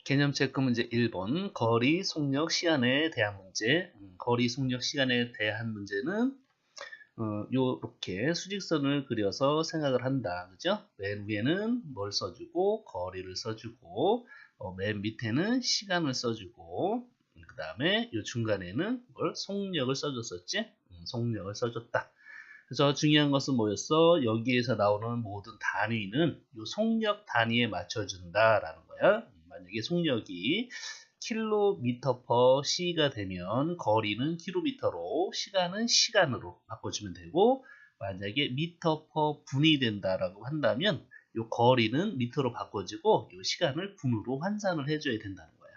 개념 체크 문제 1번 거리, 속력, 시간에 대한 문제. 거리, 속력, 시간에 대한 문제는 요렇게 수직선을 그려서 생각을 한다. 그죠? 맨 위에는 뭘 써주고 거리를 써주고 맨 밑에는 시간을 써주고 그 다음에 요 중간에는 뭘 속력을 써줬었지? 속력을 써줬다. 그래서 중요한 것은 뭐였어? 여기에서 나오는 모든 단위는 요 속력 단위에 맞춰준다라는 거야. 만약에 속력이 킬로미터 퍼 시가 되면 거리는 킬로미터로 시간은 시간으로 바꿔주면 되고, 만약에 미터 퍼 분이 된다라고 한다면 요 거리는 미터로 바꿔주고 요 시간을 분으로 환산을 해줘야 된다는 거야.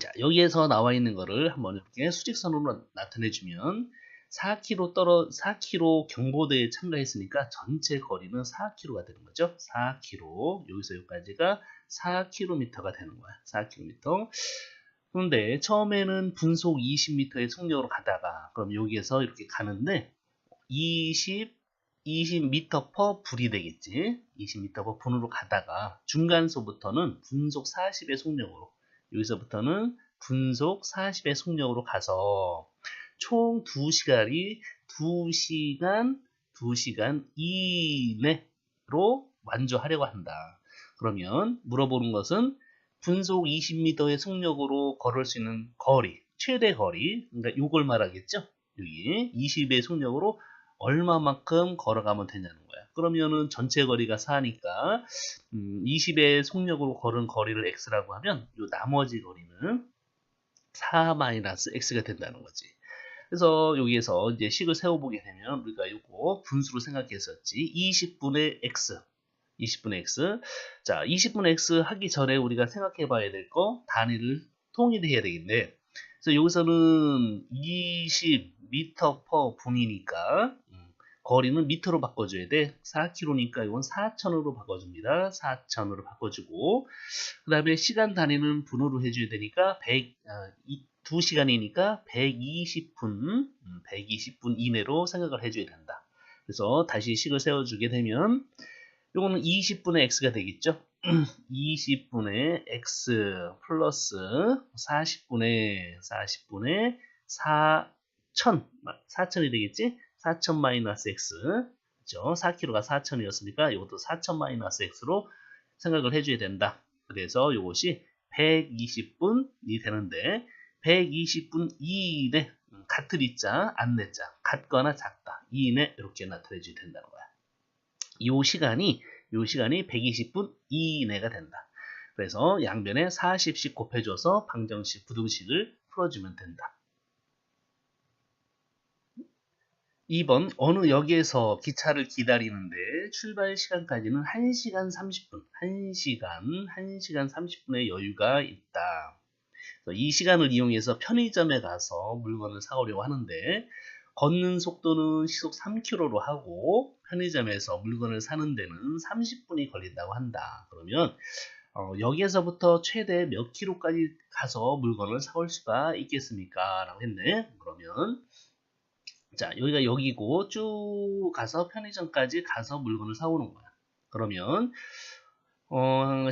자, 여기에서 나와 있는 거를 한번 이렇게 수직선으로 나타내주면 4km 경보대에 참가했으니까 전체 거리는 4km가 되는 거죠. 4km. 여기서 여기까지가 4km가 되는 거야. 4km. 그런데 처음에는 분속 20m의 속력으로 가다가 그럼 여기에서 이렇게 가는데 20m 퍼 분이 되겠지. 20m 퍼 분으로 가다가 중간소부터는 분속 40의 속력으로 여기서부터는 분속 40의 속력으로 가서 총 2시간이 2시간 이내로 완주하려고 한다. 그러면 물어보는 것은 분속 20m의 속력으로 걸을 수 있는 거리, 최대 거리, 그러니까 이걸 말하겠죠. 여기 20의 속력으로 얼마만큼 걸어가면 되냐는 거야. 그러면은 전체 거리가 4니까 20의 속력으로 걸은 거리를 x라고 하면 이 나머지 거리는 4-x가 된다는 거지. 그래서 여기에서 이제 식을 세워보게 되면 우리가 이거 분수로 생각했었지. 20분의 x. 20분의 x. 자, 20분의 x 하기 전에 우리가 생각해 봐야 될 거 단위를 통일해야 되겠네. 그래서 여기서는 20m 퍼 분이니까 거리는 미터로 바꿔줘야 돼. 4km니까 이건 4천으로 바꿔줍니다. 4천으로 바꿔주고 그 다음에 시간 단위는 분으로 해줘야 되니까 2시간이니까 120분 120분 이내로 생각을 해줘야 된다. 그래서 다시 식을 세워주게 되면 이거는 20분의 x가 되겠죠. 20분의 x 플러스 40분의 4천이 되겠지. 4천 마이너스 x. 그죠? 4kg가 4천이었으니까 이것도 4천 마이너스 x로 생각을 해줘야 된다. 그래서 이것이 120분이 되는데 120분 이내 같을 이자 안 내자 같거나 작다 이내 이렇게 나타내줘야 된다는 거야. 요 시간이 120분 이내가 된다. 그래서 양변에 40씩 곱해줘서 방정식, 부등식을 풀어주면 된다. 2번 어느 역에서 기차를 기다리는데 출발 시간까지는 1시간 30분, 1시간 30분의 여유가 있다. 이 시간을 이용해서 편의점에 가서 물건을 사오려고 하는데 걷는 속도는 시속 3km로 하고 편의점에서 물건을 사는 데는 30분이 걸린다고 한다. 그러면 여기에서부터 최대 몇 킬로까지 가서 물건을 사올 수가 있겠습니까? 라고 했네. 그러면 자, 여기가 여기고 쭉 가서 편의점까지 가서 물건을 사오는 거야. 그러면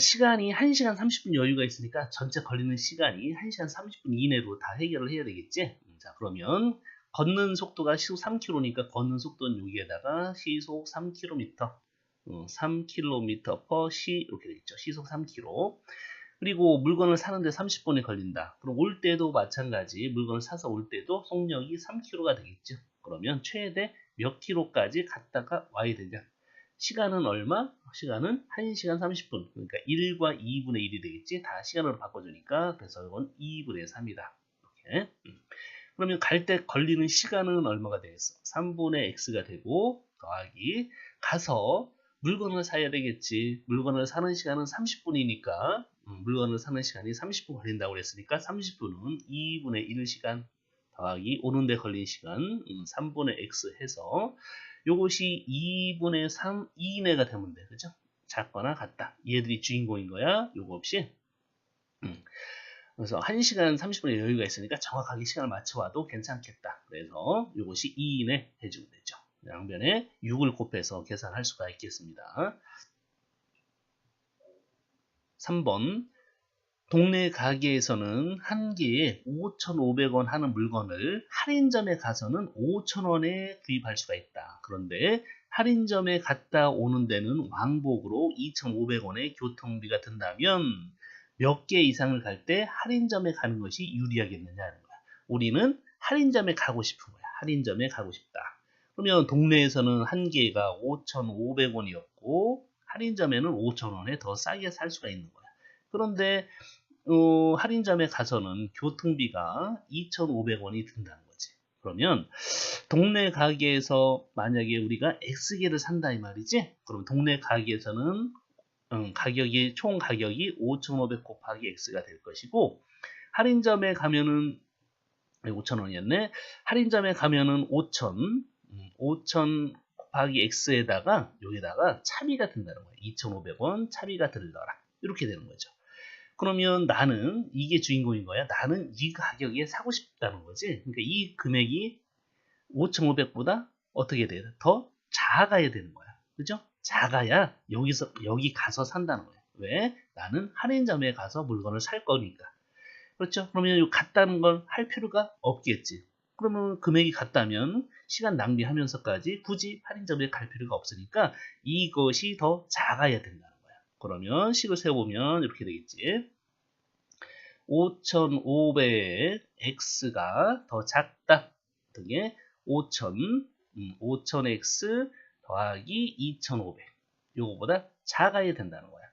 시간이 1시간 30분 여유가 있으니까 전체 걸리는 시간이 1시간 30분 이내로 다 해결을 해야 되겠지? 자, 그러면 걷는 속도가 시속 3km니까 걷는 속도는 여기에다가 시속 3km, 3km per 시 이렇게 되겠죠. 시속 3km. 그리고 물건을 사는데 30분이 걸린다. 그럼 올 때도 마찬가지 물건을 사서 올 때도 속력이 3km가 되겠죠. 그러면 최대 몇 킬로까지 갔다가 와야 되냐? 시간은 얼마? 시간은 1시간 30분. 그러니까 1과 2분의 1이 되겠지. 다 시간으로 바꿔주니까 그래서 이건 2분의 3이다. 이렇게. 그러면 갈 때 걸리는 시간은 얼마가 되겠어? 3분의 x가 되고 더하기 가서 물건을 사야 되겠지. 물건을 사는 시간은 30분이니까 물건을 사는 시간이 30분 걸린다고 그랬으니까 30분은 2분의 1시간 더하기 오는 데 걸린 시간 3분의 x 해서 요것이 2분의 3 이내가 되면 돼. 그죠? 작거나 같다. 얘들이 주인공인 거야. 요거 없이. 그래서 1시간 30분의 여유가 있으니까 정확하게 시간을 맞춰와도 괜찮겠다. 그래서 요것이 2 이내 해주면 되죠. 양변에 6을 곱해서 계산할 수가 있겠습니다. 3번 동네 가게에서는 한 개에 5,500원 하는 물건을 할인점에 가서는 5,000원에 구입할 수가 있다. 그런데 할인점에 갔다 오는 데는 왕복으로 2,500원의 교통비가 든다면 몇 개 이상을 갈 때 할인점에 가는 것이 유리하겠느냐는 거야. 우리는 할인점에 가고 싶은 거야. 할인점에 가고 싶다. 그러면 동네에서는 한 개가 5,500원이었고 할인점에는 5,000원에 더 싸게 살 수가 있는 거야. 그런데 할인점에 가서는 교통비가 2,500원이 든다는 거지. 그러면 동네 가게에서 만약에 우리가 X개를 산다 이 말이지. 그럼 동네 가게에서는 가격이 총 가격이 5,500 곱하기 X가 될 것이고 할인점에 가면은 5,000원이었네. 할인점에 가면은 5,000 곱하기 X에다가 여기다가 차비가 든다는 거예요. 2,500원 차비가 들더라. 이렇게 되는 거죠. 그러면 나는 이게 주인공인 거야. 나는 이 가격에 사고 싶다는 거지. 그러니까 이 금액이 5,500보다 어떻게 돼요? 더 작아야 되는 거야. 그죠? 작아야 여기 가서 산다는 거야. 왜? 나는 할인점에 가서 물건을 살 거니까. 그렇죠? 그러면 이 같다는 걸 할 필요가 없겠지. 그러면 금액이 같다면 시간 낭비하면서까지 굳이 할인점에 갈 필요가 없으니까 이것이 더 작아야 된다는 거야. 그러면 식을 세워보면 이렇게 되겠지. 5,500x가 더 작다. 등에 5,000x 더하기 2,500. 요거보다 작아야 된다는 거야.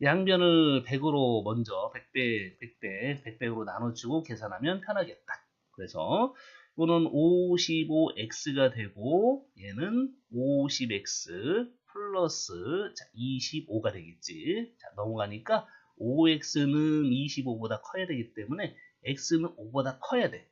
양변을 100으로 먼저 100으로 나눠주고 계산하면 편하겠다. 그래서 이거는 55x가 되고 얘는 50x 플러스 25가 되겠지. 자, 넘어가니까 5x는 25보다 커야 되기 때문에 x는 5보다 커야 돼.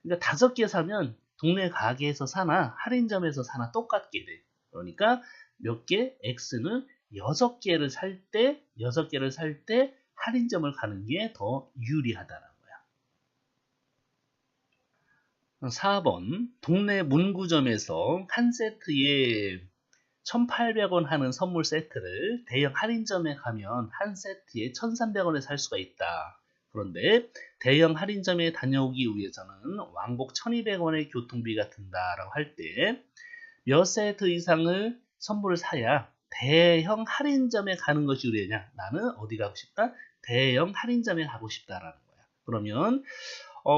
그러니까 5개 사면 동네 가게에서 사나 할인점에서 사나 똑같게 돼. 그러니까 몇 개? x는 6개를 살 때 할인점을 가는 게 더 유리하다는 거야. 4번 동네 문구점에서 한 세트에 1,800원 하는 선물 세트를 대형 할인점에 가면 한 세트에 1,300원에 살 수가 있다. 그런데 대형 할인점에 다녀오기 위해서는 왕복 1,200원의 교통비가 든다라고 할 때 몇 세트 이상을 선물을 사야 대형 할인점에 가는 것이 유리하냐? 나는 어디 가고 싶다? 대형 할인점에 가고 싶다라는 거야. 그러면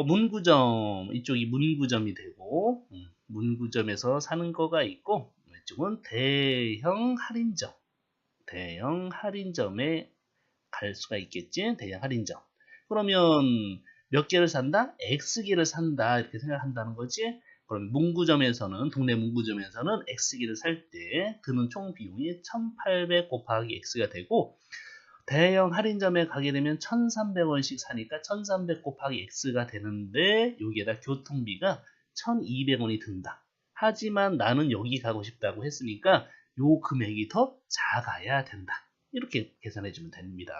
문구점, 이쪽이 문구점이 되고 문구점에서 사는 거가 있고 이쪽은 대형 할인점에 갈 수가 있겠지. 대형 할인점. 그러면 몇 개를 산다? X개를 산다 이렇게 생각한다는 거지. 그럼 동네 문구점에서는 X개를 살 때 드는 총 비용이 1,800 곱하기 X가 되고 대형 할인점에 가게 되면 1,300원씩 사니까 1,300 곱하기 X가 되는데 여기에다 교통비가 1,200원이 든다. 하지만 나는 여기 가고 싶다고 했으니까 요 금액이 더 작아야 된다. 이렇게 계산해 주면 됩니다.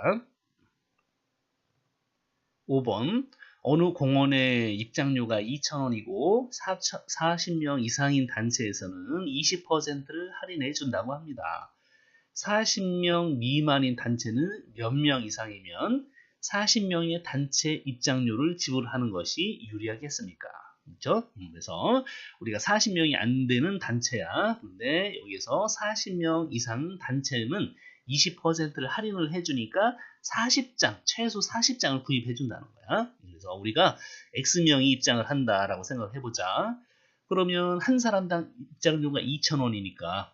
5번 어느 공원의 입장료가 2,000원이고 40명 이상인 단체에서는 20%를 할인해 준다고 합니다. 40명 미만인 단체는 몇 명 이상이면 40명의 단체 입장료를 지불하는 것이 유리하겠습니까? 그렇죠? 그래서 우리가 40명이 안 되는 단체야. 근데 여기서 40명 이상 단체는 20%를 할인을 해주니까 40장, 최소 40장을 구입해 준다는 거야. 그래서 우리가 X명이 입장을 한다라고 생각을 해보자. 그러면 한 사람당 입장료가 2,000원이니까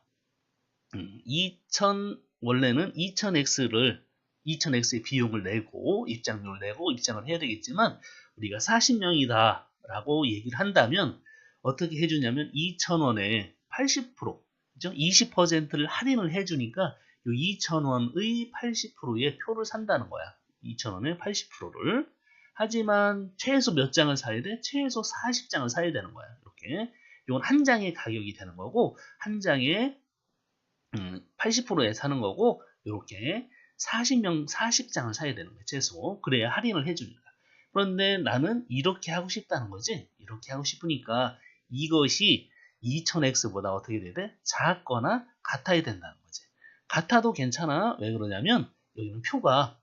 원래는 2,000x의 비용을 내고 입장료를 내고 입장을 해야 되겠지만 우리가 40명이다 라고 얘기를 한다면 어떻게 해주냐면 2,000원에 80% 그죠? 20%를 할인을 해주니까 이 2,000원의 80%의 표를 산다는 거야. 2,000원에 80%를. 하지만 최소 몇 장을 사야 돼? 최소 40장을 사야 되는 거야. 이렇게. 이건 한 장의 가격이 되는 거고 한 장에 80%에 사는 거고 이렇게 40장을 사야 되는 거예요. 최소. 그래야 할인을 해주니까. 그런데 나는 이렇게 하고 싶다는 거지. 이렇게 하고 싶으니까 이것이 2000x보다 어떻게 돼야 돼? 작거나 같아야 된다는 거지. 같아도 괜찮아. 왜 그러냐면 여기는 표가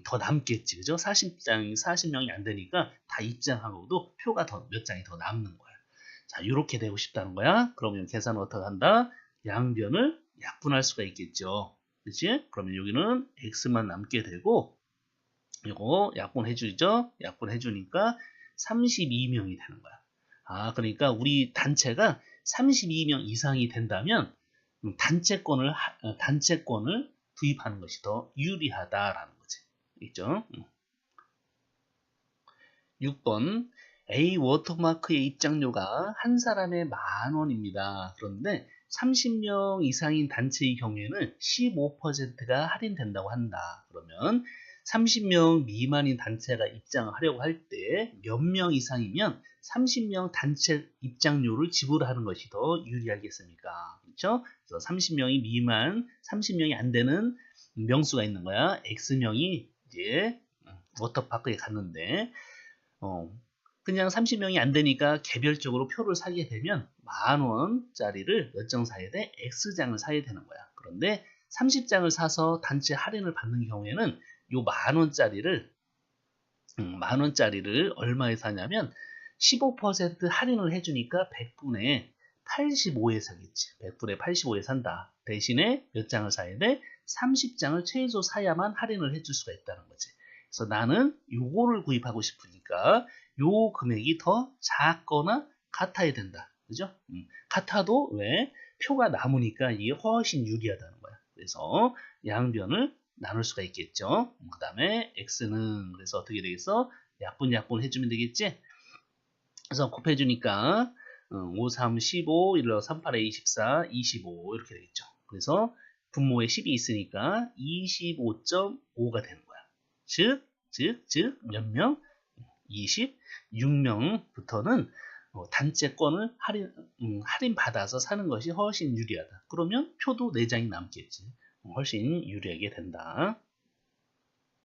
더 남겠지. 그죠? 40명이 안 되니까 다 입장하고도 표가 몇 장이 더 남는 거야. 자, 이렇게 되고 싶다는 거야. 그러면 계산은 어떻게 한다? 양변을 약분할 수가 있겠죠. 그치? 그러면 여기는 x만 남게 되고, 이거 약분해주죠? 약분해주니까 32명이 되는 거야. 아, 그러니까 우리 단체가 32명 이상이 된다면 단체권을 구입하는 것이 더 유리하다라는 거지. 있죠? 6번 A 워터마크의 입장료가 한 사람에 10,000원입니다. 그런데 30명 이상인 단체의 경우에는 15%가 할인된다고 한다. 그러면 30명 미만인 단체가 입장을 하려고 할 때 몇 명 이상이면 30명 단체 입장료를 지불하는 것이 더 유리하겠습니까? 그렇죠? 그래서 30명이 안 되는 명수가 있는 거야. X명이 이제 워터파크에 갔는데 그냥 30명이 안 되니까 개별적으로 표를 사게 되면 10,000원짜리를 몇 장 사야 돼? X장을 사야 되는 거야. 그런데 30장을 사서 단체 할인을 받는 경우에는 요 10,000원짜리를 얼마에 사냐면 15% 할인을 해주니까 100분의 85에 사겠지. 100분의 85에 산다. 대신에 몇 장을 사야 돼? 30장을 최소 사야만 할인을 해줄 수가 있다는 거지. 그래서 나는 요거를 구입하고 싶으니까 요 금액이 더 작거나 같아야 된다. 그죠? 같아도 왜? 표가 남으니까 이게 훨씬 유리하다는 거야. 그래서 양변을 나눌 수가 있겠죠. 그 다음에 x는 그래서 어떻게 되겠어? 약분 해주면 되겠지? 그래서 곱해주니까 5, 3, 15, 1, 3, 8에 24, 25 이렇게 되겠죠. 그래서 분모에 10이 있으니까 25.5가 되는 거야. 즉 몇 명? 26명부터는 단체권을 할인 받아서 사는 것이 훨씬 유리하다. 그러면 표도 4장이 남겠지. 훨씬 유리하게 된다.